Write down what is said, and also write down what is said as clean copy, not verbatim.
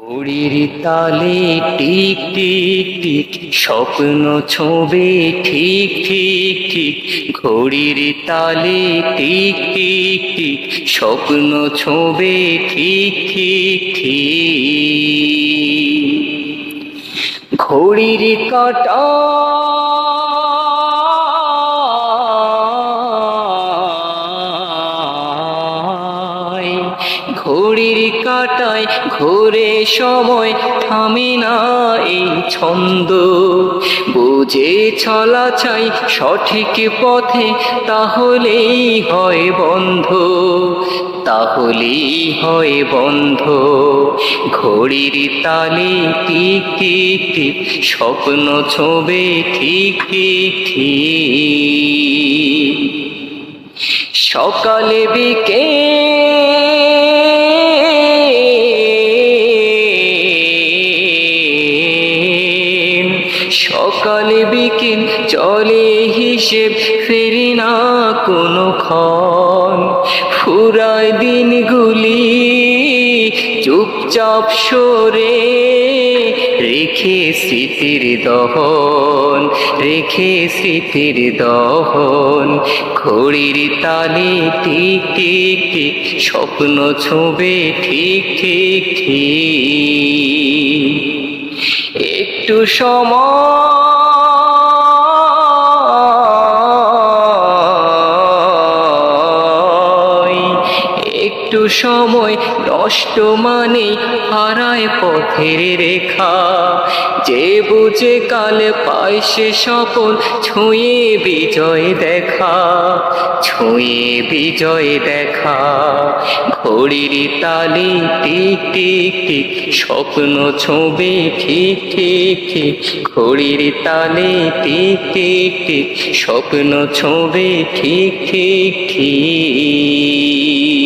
ঘড়ির তালে tick tick tick স্বপ্ন ছোঁবে ঠিক ঠিক ঠিক। ঘড়ির তালে টিক টিক টিক স্বপ্ন ছোঁবে ঠিক ঠিক ঠিক। ঘড়ির কাঁটা ঘড়ির কাঁটায় ঘোরে সময় থামে না এই ছন্দ। বুঝে চলা চাই সঠিক পথে, তাহলেই হয় বন্ধ, তাহলেই হয় বন্ধ। ঘড়ির তালে টিক টিক টিক স্বপ্ন ছোঁবে ঠিক ঠিক ঠিক। সকালে সকালে বিকেল চলে হিসেব ফেরি না কোনো ক্ষণ। ফুরায় দিনগুলি চুপচাপ সরে, রেখে স্মৃতির দহন, রেখে স্মৃতির দহন। ঘড়ির তালে টিক টিক টিক স্বপ্ন ছোঁবে ঠিক ঠিক ঠিক। একটু সময়, একটু সময় নষ্ট মানে হারায় পথের রেখা। যে বুঝে কাল পায় সে সফল, ছুঁয়ে বিজয় দেখা, ছুঁয়ে বিজয় দেখা। ঘড়ির তালে টিক টিক টিক স্বপ্ন ছোঁবে ঠিক ঠিক ঠিক। ঘড়ির তালে টিক টিক টিক স্বপ্ন ছোঁবে ঠিক ঠিক ঠিক।